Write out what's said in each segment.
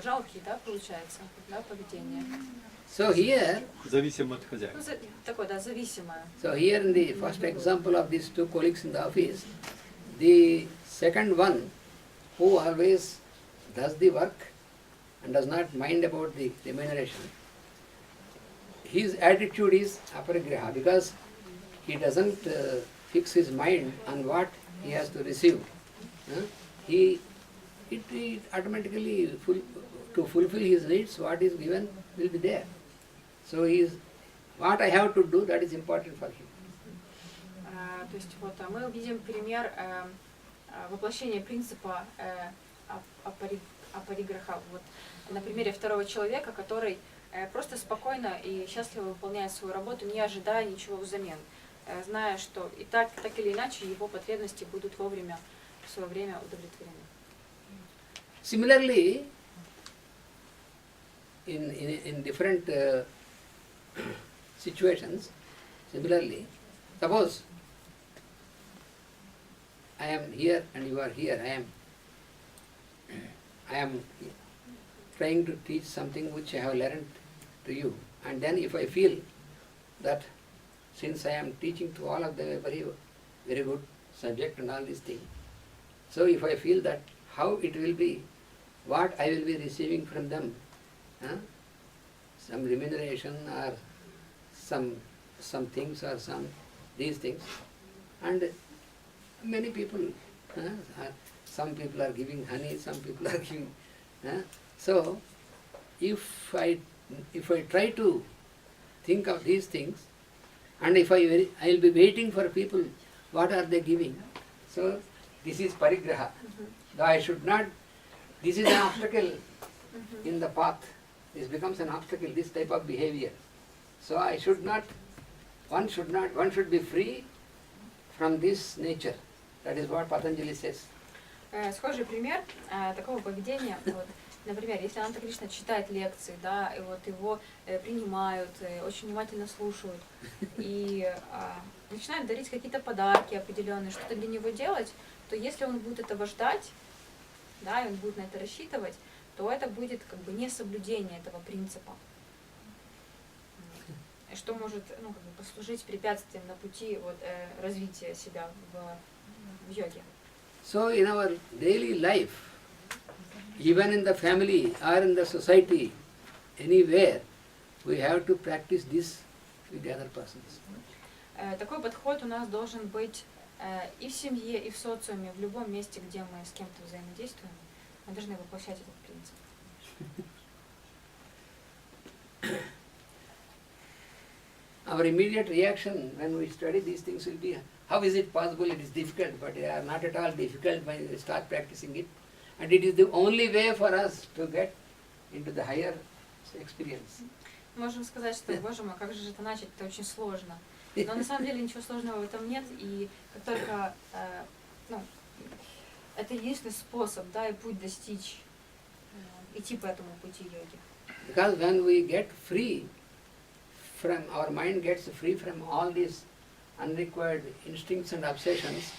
жалкий, да, получается, да, поведение. So here, Зависимо от хозяина. Ну, такое, да, зависимое. so here in the first example of these two colleagues in the office, the second one who always does the work and does not mind about the remuneration, his attitude is aparigraha because he doesn't fix his mind on what he has to receive. It automatically, to fulfill his needs, what is given will be there. So what I have to do, that is important for him. То есть вот мы увидим пример воплощения принципа апариграха вот, на примере второго человека, который просто спокойно и счастливо выполняет свою работу, не ожидая ничего взамен, зная, что и так или иначе его потребности будут вовремя, в свое время удовлетворены. Similarly, in different situations, similarly, suppose I am here and you are here, I am trying to teach something which I have learned to you, and then if I feel that since I am teaching to all of them a very, very good subject and all these things, so if I feel that how it will be, what I will be receiving from them, some remuneration or some things or these things, and many people, some people are giving honey, some people are giving. So, if I try to think of these things, and if I will be waiting for people, what are they giving? So, this is parigraha. I should not. This is an obstacle in the path. This becomes an obstacle. This type of behavior. So I should not. One should be free from this nature. That is what Patanjali says. Схожий пример такого поведения. Вот, например, если Ананта Кришна читает лекции, да, и вот его принимают, очень внимательно слушают и начинают дарить какие-то подарки определенные, что-то для него делать, то если он будет этого ждать, да, и он будет на это рассчитывать, то это будет как бы не соблюдение этого принципа, что может как бы послужить препятствием на пути вот, развития себя в йоге. So in our daily life, even in the family or in the society, anywhere, we have to practice this with the other persons. Такой подход у нас должен быть и в семье, и в социуме, в любом месте, где мы с кем-то взаимодействуем, мы должны воплощать этот принцип. Our immediate reaction when we study these things will be, how is it possible? It is difficult, but they are not at all difficult when we start practicing it. And it is the only way for us to get into the higher experience. Можем сказать, что, боже мой, как же это начать, это очень сложно. Но на самом деле ничего сложного в этом нет, и как только, это единственный способ, да, и путь достичь, идти по этому пути йоги. Because when we get free from, our mind gets free from all these unrequired instincts and obsessions,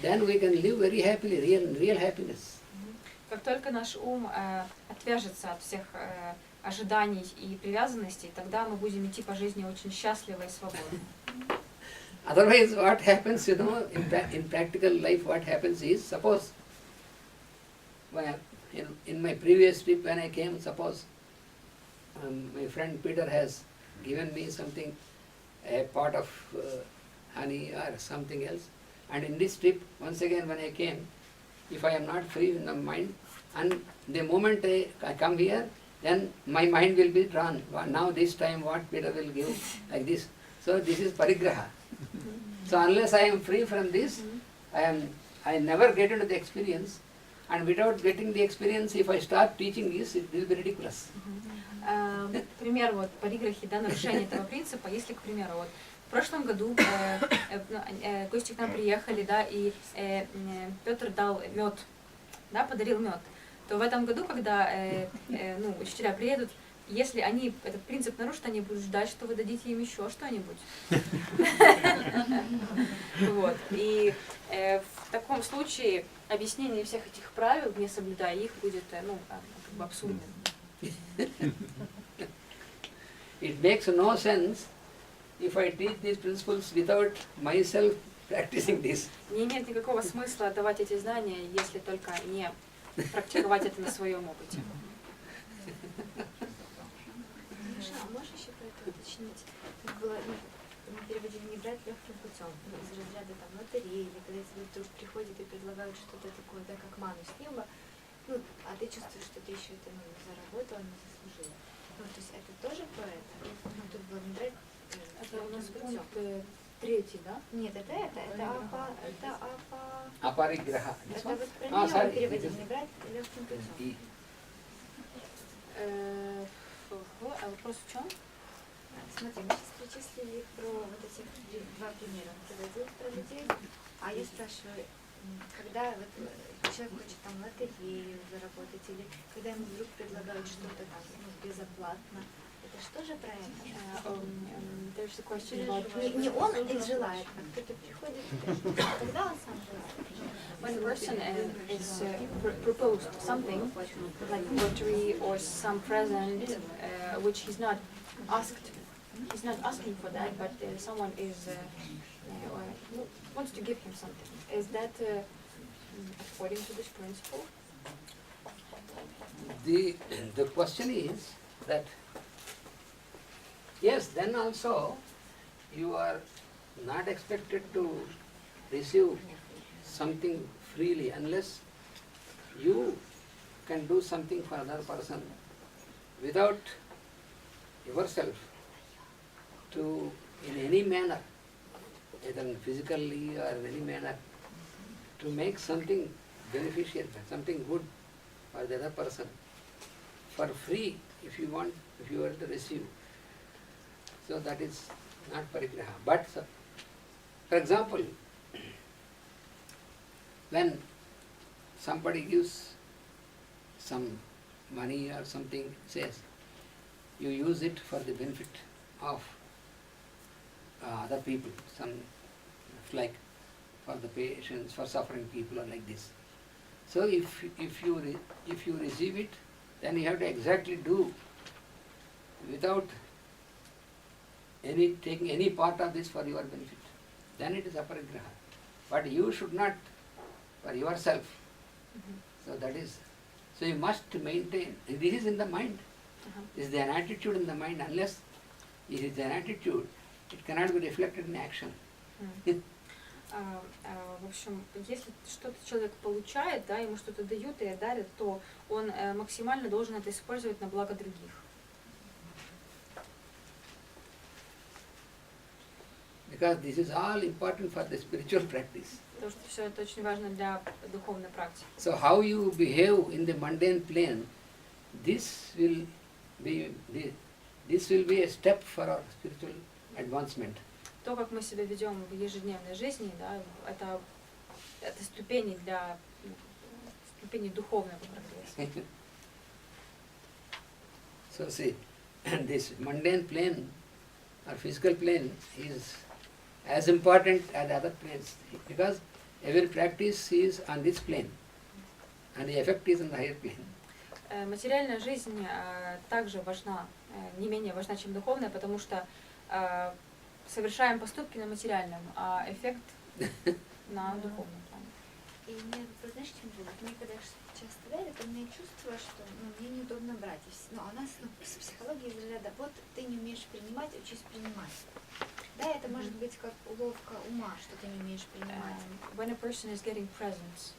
then we can live very happily, real happiness. Как только наш ум отвяжется от всех ожиданий и привязанностей, тогда мы будем идти по жизни очень счастливо и свободно. Otherwise, what happens, in practical life, what happens is, suppose, in my previous trip when I came, suppose my friend Peter has given me something, a pot of honey or something else, and in this trip, once again when I came, if I am not free in the mind, and the moment I come here, then my mind will be drawn. Now this time what Peter will give, like this. So this is parigraha. So unless I am free from this, I never get into the experience, and without getting the experience, if I start teaching this, it will be ridiculous. Пример вот париграхи, да, нарушение этого принципа, если, к примеру, вот в прошлом году гости к нам приехали, да, и Петр дал мед, да, подарил мед, то в этом году, когда учителя приедут, если они этот принцип нарушат, они будут ждать, что вы дадите им еще что-нибудь. Вот. И в таком случае объяснение всех этих правил, не соблюдая их, будет как бы абсурден. It makes no sense if I teach these principles without myself practicing this. Не имеет никакого смысла давать эти знания, если только не практиковать это на своем опыте. А можешь еще про это уточнить? Как было, мы переводили не брать легким путем, из разряда там лотереи, или когда тебе вдруг приходят и предлагают что-то такое, да, как ману с неба, ну, а ты чувствуешь, что ты еще это заработала, не заслужила. Ну, то есть это тоже про это? Ну, тут было не брать Это у нас легким путем. пункт 3, да? Нет, это Апариграха. это вот про нее мы переводим, не брать легким путем. Вопрос в чем? Смотри, мы сейчас перечислили про вот эти два примера. Приводил про людей, а я спрашиваю, когда вот человек хочет там лотерею заработать, или когда ему вдруг предлагают что-то там безоплатно, это что же про это? There's a question about Не он их желает, а кто-то приходит, когда он сам желает. when a person is proposed something like lottery or some present which he's not asking for that, but someone is wants to give him something. Is that according to this principle? The question is that yes, then also you are not expected to receive something freely unless you can do something for another person without yourself to, in any manner, either physically or in any manner, to make something beneficial, something good for the other person for free if you want, if you were to receive. So that is not parigraha. But for example, when somebody gives some money or something, says you use it for the benefit of other people, some like for the patients, for suffering people or like this. So if you receive it, then you have to exactly do without taking any part of this for your benefit. Then it is aparigraha. But you should not for yourself. So that is, so you must maintain, this is in the mind. This is an attitude in the mind. Unless it is an attitude, it cannot be reflected in action. В общем, если что-то человек получает, да, ему что-то дают и дарят, то он максимально должен это использовать на благо других. Because this is all important for the spiritual practice. Потому что все это очень важно для духовной практики. So how you behave in the mundane plane, this will be a step for our spiritual advancement. То, как мы себя ведем в ежедневной жизни, да, это ступени для ступени духовного прогресса. So see, this mundane plane or physical plane is as important as other planes because every practice is on this plane and the effect is on the higher plane. Материальная жизнь также важна, не менее важна, чем духовная, потому что совершаем поступки на материальном, а эффект на духовном плане. И мне, знаешь, чем было? Мне когда часто дарят, у меня чувство, что мне неудобно брать. Но у нас с психологией из ряда, вот ты не умеешь принимать, учись принимать. Да, это может быть как уловка ума, что ты не умеешь принимать. When a person is getting presents,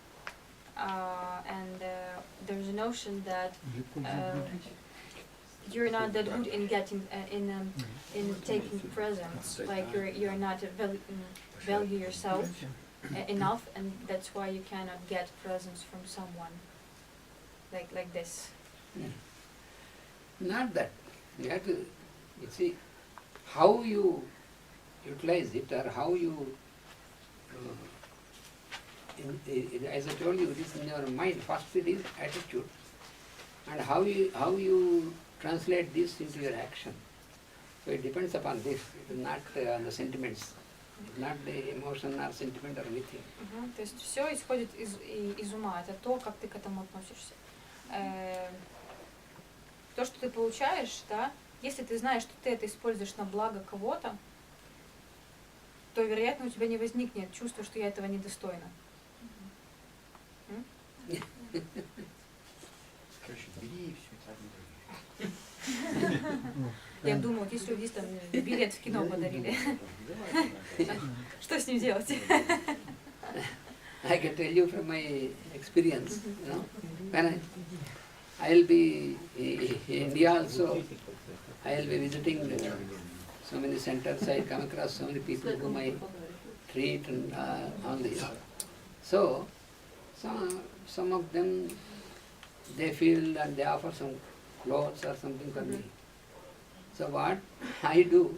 and there's a notion that you're not that good in getting in taking presents, like you're not value yourself enough, and that's why you cannot get presents from someone like this. Not that. You have to, you see, how you utilize it or how you, as I told you, it is in your mind. First it is attitude, and how you translate this into your action. So it depends upon this. It is not on the sentiments. It is not the emotion or sentiment or anything. То есть все исходит из ума. Это то, как ты к этому относишься. то, что ты получаешь, да, если ты знаешь, что ты это используешь на благо кого-то, то, вероятно, у тебя не возникнет чувство, что я этого недостойна. Короче, бери и все, так не Я думаю, вот если там билет в кино подарили, что с ним делать? I can tell you from my experience, you know, when I'll be in India also, I'll be visiting so many centers, I come across so many people whom I treat and all this. So, some of them, they feel and they offer some clothes or something for me. So what I do,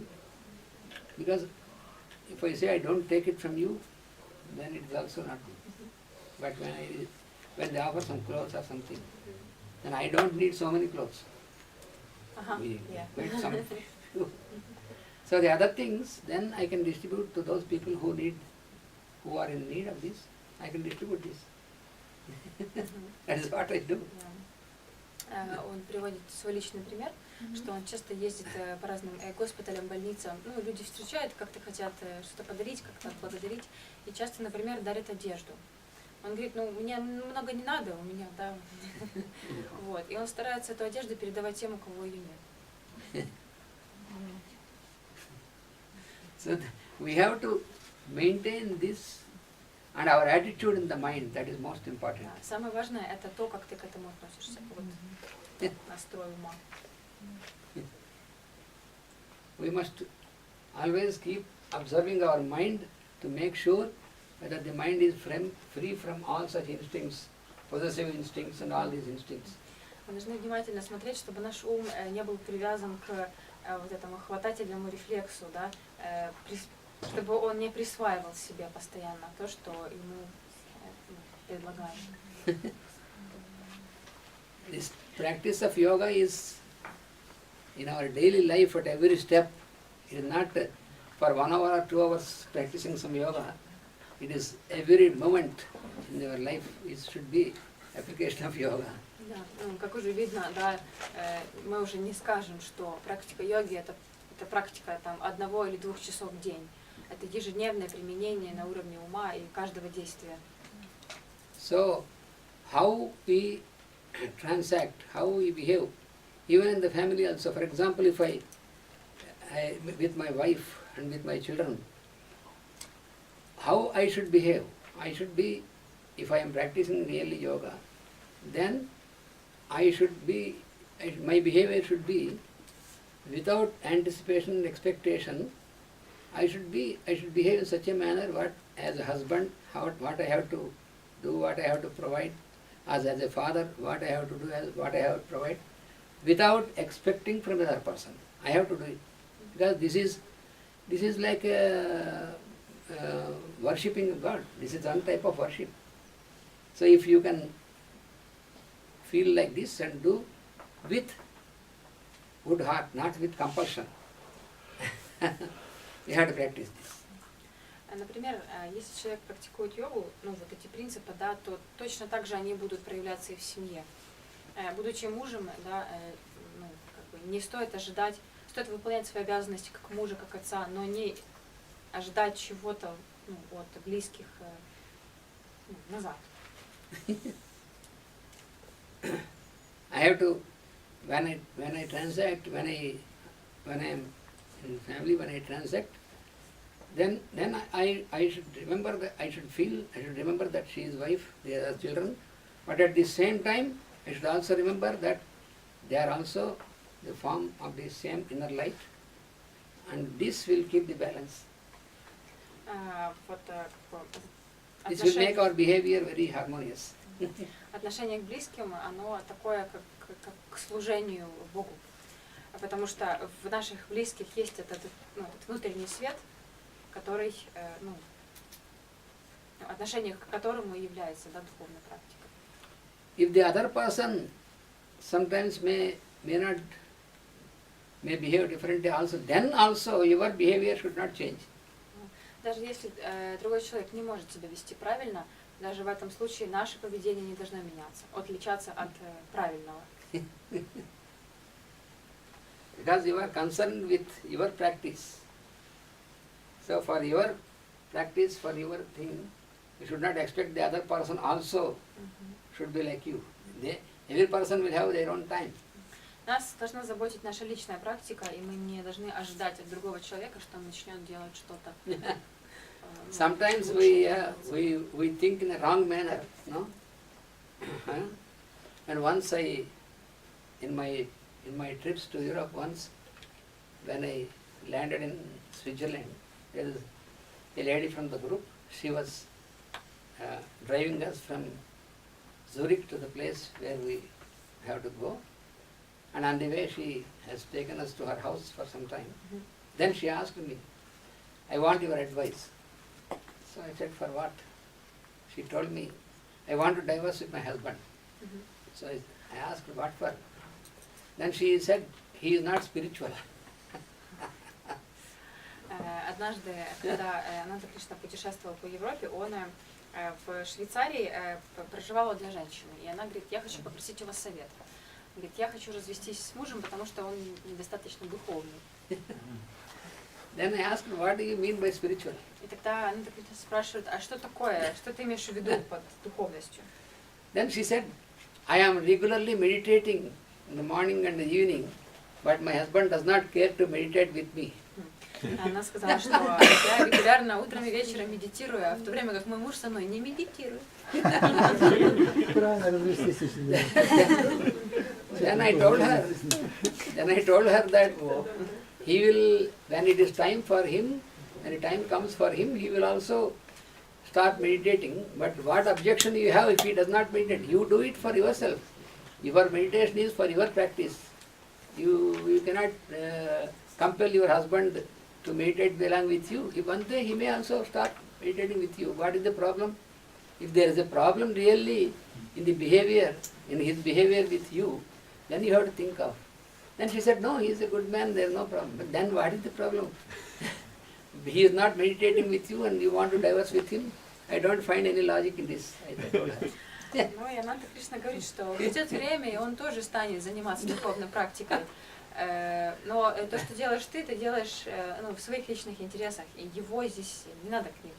because if I say I don't take it from you, then it is also not good. But when they offer some clothes or something, then I don't need so many clothes. We get some few. So the other things, then I can distribute to those people who are in need of this. I can distribute this. That is what I do. Он приводит свой личный пример, что он часто ездит по разным госпиталям, больницам. Ну, люди встречают, как-то хотят что-то подарить, как-то отблагодарить. И часто, например, дарят одежду. Он говорит, ну, мне много не надо, у меня, да. Вот. И он старается эту одежду передавать тем, у кого ее нет. So we have to maintain this and our attitude in the mind, that is most important. Самое важное — это то, как ты к этому относишься. Вот. Настрой ума. We must always keep observing our mind to make sure that the mind is free from all such instincts, possessive instincts and all these instincts. Мы должны внимательно смотреть, чтобы наш ум не был привязан к вот этому хватательному рефлексу, да, чтобы он не присваивал себе постоянно то, что ему предлагаем. This practice of yoga is in our daily life at every step. It is not for 1 hour or 2 hours practicing some yoga. It is every moment in your life. It should be application of yoga. Да, как уже видно, да, мы уже не скажем, что практика йоги это практика там 1 или 2 часов в день. Это ежедневное применение на уровне ума и каждого действия. So, how we transact, how we behave, even in the family also. For example, if I with my wife and with my children, how I should behave? I should be, if I am practicing really yoga, then I should be, my behavior should be without anticipation and expectation. I should behave in such a manner what as a husband, what I have to do, what I have to provide, as a father, what I have to do, what I have to provide, without expecting from the other person. I have to do it. Because this is like worshipping God. This is one type of worship. So if you can feel like this and do with good heart, not with compulsion, you have to practice this. Например, если человек практикует йогу, ну вот эти принципы, да, то точно так же они будут проявляться и в семье. Будучи мужем, да, ну, как бы не стоит ожидать, стоит выполнять свои обязанности как мужа, как отца, но не ожидать чего-то, ну, от близких назад. I have to, when I transact, when I am in family, when I transact, then I should remember that I should remember that she is wife, they are children, but at the same time I should also remember that they are also the form of the same inner light, and this will keep the balance. This will make our behavior very harmonious. Отношение к близким, оно такое, как к служению Богу. Потому что в наших близких есть этот внутренний свет, который, отношение к которому является, да, духовной практикой. If the other person sometimes may behave differently also, then also your behavior should not change. Даже если другой человек не может себя вести правильно, даже в этом случае наше поведение не должно меняться, отличаться от правильного. because you are concerned with your practice. So for your practice, for your thing, you should not expect the other person also should be like you. Every person will have their own time. Нас должна заботить наша личная практика, и мы не должны ожидать от другого человека, что он начнет делать что-то. Sometimes we think in a wrong manner, no? And once in my trips to Europe once, when I landed in Switzerland, there was a lady from the group. She was driving us from Zurich to the place where we have to go. And on the way she has taken us to her house for some time. Then she asked me, I want your advice. So I said, for what? She told me, I want to divorce with my husband. So I asked, what for? Then she said, he is not spiritual. Однажды, когда Ананта Кришна путешествовал по Европе, он в Швейцарии проживал для женщины. И она говорит, я хочу попросить у вас совета. Говорит, я хочу развестись с мужем, потому что он недостаточно духовный. Then I asked, what do you mean by spiritual? И тогда Ананта Кришна спрашивает, а что такое, что ты имеешь в виду под духовностью? Then she said, I am regularly meditating in the morning and the evening, but my husband does not care to meditate with me. Она сказала, что я регулярно утром и вечером медитирую, а в то время как мой муж со мной не медитирует. Правильно, развестись очень. Then I told her that he will, when it is time for him, when the time comes for him, he will also start meditating. But what objection you have if he does not meditate? You do it for yourself. Your meditation is for your practice. You cannot compel your husband to meditate along with you. If one day he may also start meditating with you. What is the problem? If there is a problem really in the behavior, in his behavior with you, then you have to think of. Then she said, no, he is a good man, there is no problem. But then what is the problem? He is not meditating with you and you want to divorce with him? I don't find any logic in this. I told her. Ну и Ананта Кришна говорит, что придет время, и он тоже станет заниматься духовной практикой. Но то, что делаешь ты делаешь в своих личных интересах, и его здесь не надо к ним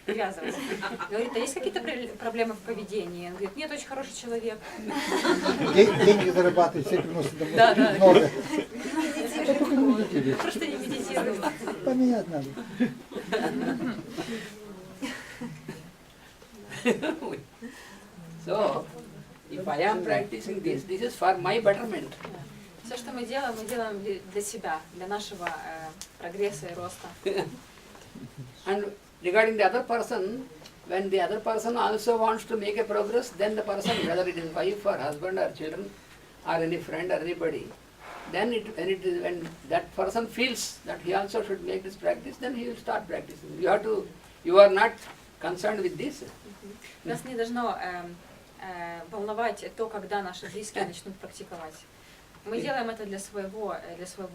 привязываться. Говорит, а есть какие-то проблемы в поведении? Он говорит, нет, очень хороший человек. Деньги зарабатывает, все приносят домой. Да, да. Много. Просто не медитирует. Поменять надо. So, if I am practicing this is for my betterment. Все, что мы делаем для себя, для нашего прогресса и роста. And regarding the other person, when the other person also wants to make a progress, then the person, whether it is wife or husband or children or any friend or anybody, then when that person feels that he also should make this practice, then he will start practicing. You are not concerned with this. Нас не должно волновать то, когда наши близкие начнут практиковать. Мы делаем это для своего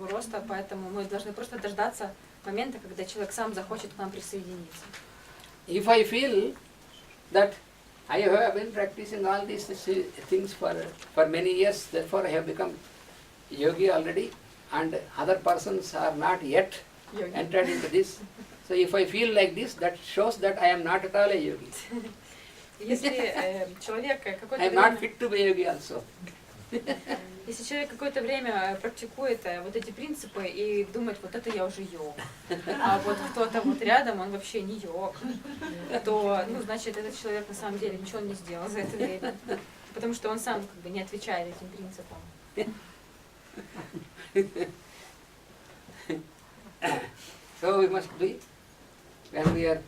роста, поэтому мы должны просто дождаться момента, когда человек сам захочет к нам присоединиться. If I feel that I have been practicing all these things for many years, therefore I have become yogi already, and other persons are not yet entered into this. So if I feel like this, that shows that I am not at all a yogi. Если человек какое-то I am not fit to be a yogi also. Если человек какое-то время практикует вот эти принципы и думает, вот это я уже йог, а вот кто-то вот рядом, он вообще не йог, то, значит, этот человек на самом деле ничего не сделал за это время, потому что он сам как бы не отвечает этим принципам. So we must be, when we are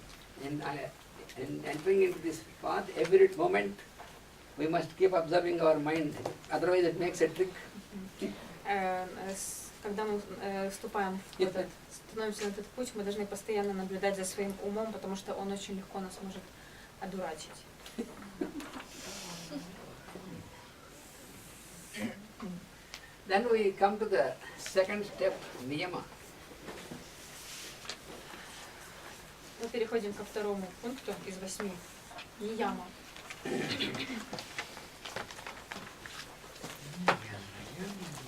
entering into this path, every moment we must keep observing our mind, otherwise it makes a trick. Когда мы становимся на этот путь, мы должны постоянно наблюдать за своим умом, потому что он очень легко нас может одурачить. Then we come to the second step, niyama. Мы переходим ко второму пункту из 8. Нияма.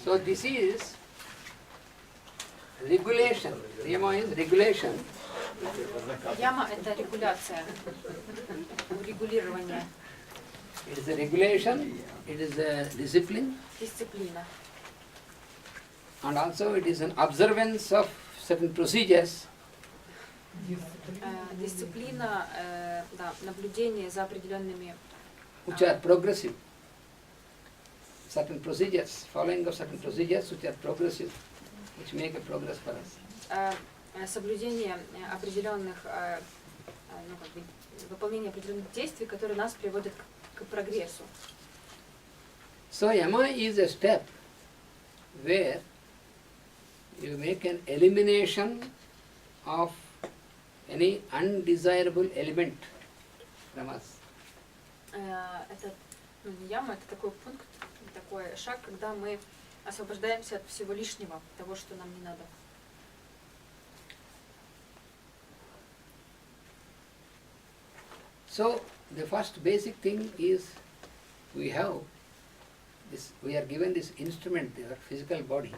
So this is regulation. Niyama is regulation. Яма – это регуляция, урегулирование, It is a regulation, it is a discipline, дисциплина. and also it is an observance of certain procedures Дисциплина, да, наблюдение за определенными, which are progressive. Certain procedures, following of certain procedures which are progressive, which make a progress for us. соблюдение определенных, ну, как бы, выполнение определенных действий, которые нас приводят к прогрессу. So yama is a step where you make an elimination of any undesirable element from us. Это, ну, не яма, это такой пункт, такой шаг, когда мы освобождаемся от всего лишнего, того, что нам не надо. So the first basic thing is we have this, we are given this instrument, our physical body,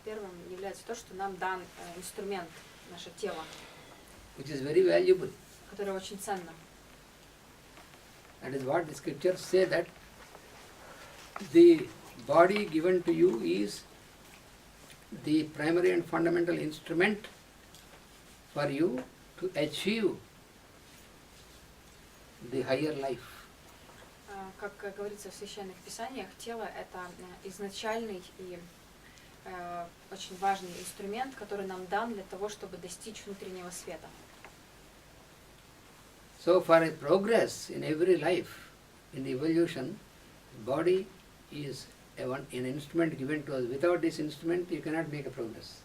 Первым является то, что нам дан инструмент, наше тело, which is very valuable. которое очень ценно. That is what the scriptures say, that the body given to you is the primary and fundamental instrument for you to achieve the higher life. Как говорится в священных писаниях, тело – это изначальный и очень важный инструмент, который нам дан для того, чтобы достичь внутреннего света. So for a progress in every life, in the evolution, body is an instrument given to us. Without this instrument, you cannot make a progress.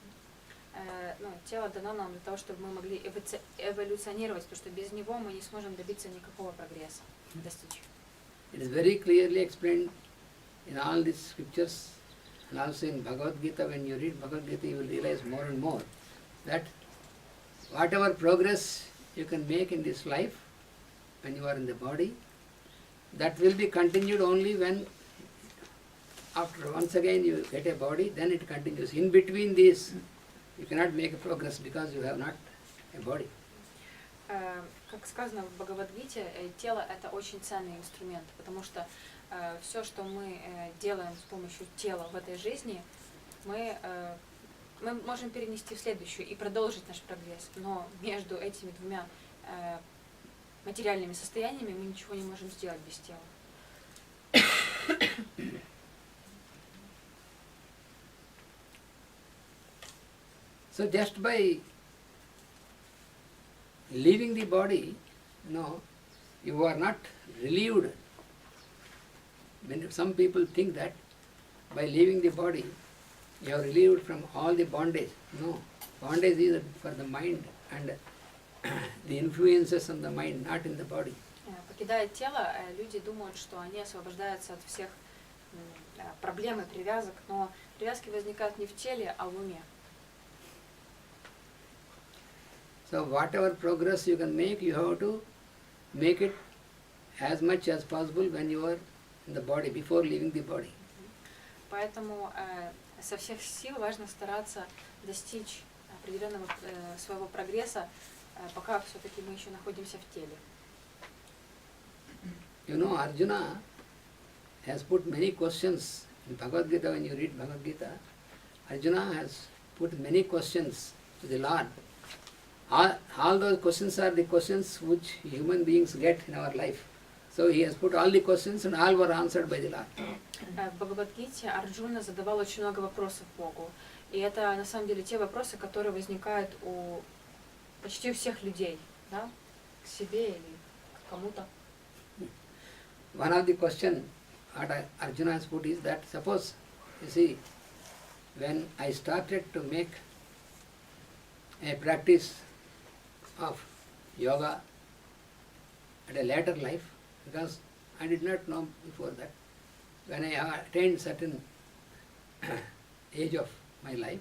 Ну, тело дано нам для того, чтобы мы могли эволюционировать, потому что без него мы не сможем добиться никакого прогресса, достичь. It is very clearly explained in all these scriptures, and also in Bhagavad Gita. When you read Bhagavad Gita, you will realize more and more that whatever progress you can make in this life, when you are in the body, that will be continued only when, after once again you get a body, then it continues. In between these, you cannot make a progress because you have not a body. Как сказано в Бхагавад-гите, тело – это очень ценный инструмент, потому что все, что мы делаем с помощью тела в этой жизни, мы можем перенести в следующую и продолжить наш прогресс. Но между этими двумя материальными состояниями мы ничего не можем сделать без тела. So just by leaving the body, you are not relieved. When some people think that by leaving the body, you are relieved from all the bondage. No, bondage is for the mind and the influences on the mind, not in the body. Покидая тело, люди думают, что они освобождаются от всех проблем и привязок, но привязки возникают не в теле, а в уме. So whatever progress you can make, you have to make it as much as possible when you are in the body, before leaving the body. Поэтому со всех сил важно стараться достичь определенного своего прогресса, пока все-таки мы еще находимся в теле. You know, Arjuna has put many questions in Bhagavad Gita. When you read Bhagavad Gita, Arjuna has put many questions to the Lord. All those questions are the questions which human beings get in our life. So he has put all the questions and all were answered by the Lord. В Бхагавад-гите Арджуна задавал очень много вопросов Богу. И это на самом деле те вопросы, которые возникают у почти у всех людей, да? К себе или к кому-то. One of the questions what Arjuna has put is that, suppose, you see, when I started to make a practice of yoga at a later life, because I did not know before that, when I attained certain age of my life,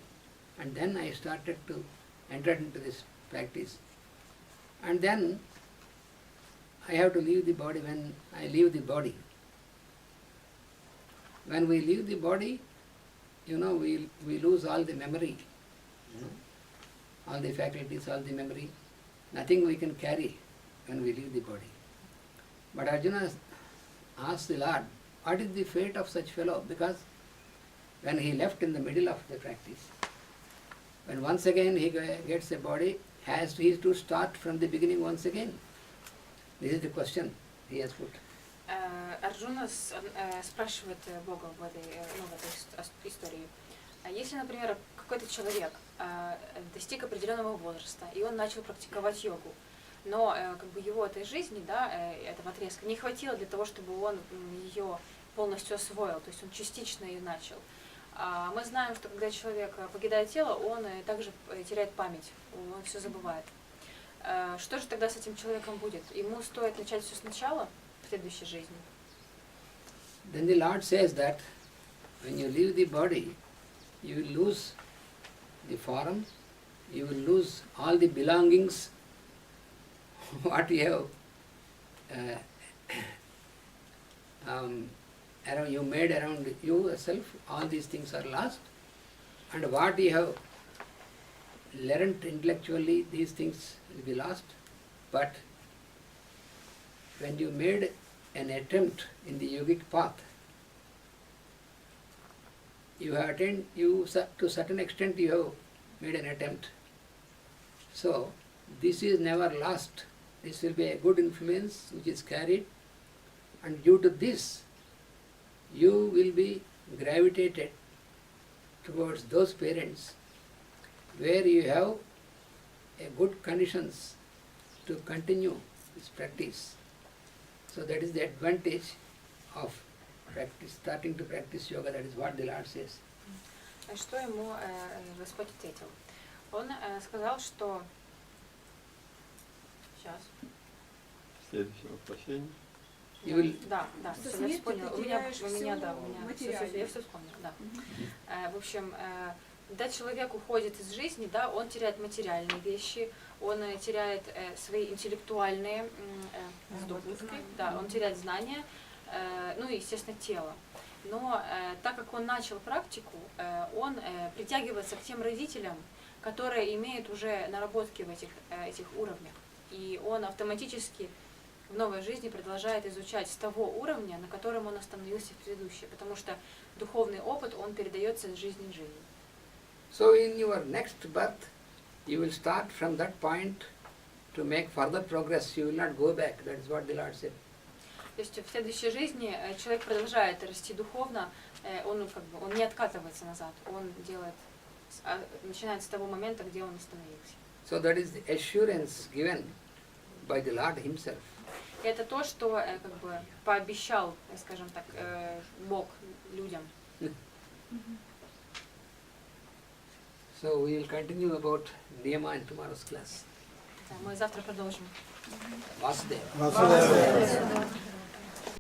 and then I started to enter into this practice, and then I have to leave the body. When I leave the body, when we leave the body, you know, we lose all the memory, you know, all the faculties, all the memory. Nothing we can carry when we leave the body. But Arjuna asked the Lord, what is the fate of such fellow? Because when he left in the middle of the practice, when once again he gets a body, he is to start from the beginning once again. This is the question he has put. Арджуна спрашивает Бога в этой истории. Если, например, какой-то человек достиг определенного возраста, и он начал практиковать йогу, но как бы его этой жизни, да, этого отрезка, не хватило для того, чтобы он ее полностью освоил, то есть он частично ее начал. Мы знаем, что когда человек покидает тело, он также теряет память, он все забывает. Что же тогда с этим человеком будет? Ему стоит начать все сначала в следующей жизни? Then the Lord says that when you leave the body, you will lose the form, you will lose all the belongings, what you have you made around you yourself, all these things are lost, and what you have learnt intellectually, these things will be lost. But when you made an attempt in the yogic path, you have attained, to a certain extent you have made an attempt. So this is never lost. This will be a good influence which is carried, and due to this you will be gravitated towards those parents where you have a good conditions to continue this practice. So that is the advantage of practice, starting to practice yoga. That is what the Lord says. Что ему Господь ответил? Он сказал, что... Сейчас. Следующее воплощение. Да, все, я вспомнила. Я все вспомнила, да. В общем, когда человек уходит из жизни, да, он теряет материальные вещи, он теряет свои интеллектуальные здобытки, да, он теряет знания, ну и, естественно, тело. Но так как он начал практику, он притягивается к тем родителям, которые имеют уже наработки в этих уровнях. И он автоматически в новой жизни продолжает изучать с того уровня, на котором он остановился в предыдущей, потому что духовный опыт, он передается из жизни в жизнь. So in your next birth, you will start from that point to make further progress. You will not go back. That is what the Lord said. То есть в следующей жизни человек продолжает расти духовно, он не откатывается назад, он начинает с того момента, где он остановился. So that is the assurance given by the Lord Himself. И это то, что как бы пообещал, скажем так, Бог людям. So we will continue about Niyama in tomorrow's class. Мы завтра продолжим. Vasudeva. Vasudeva.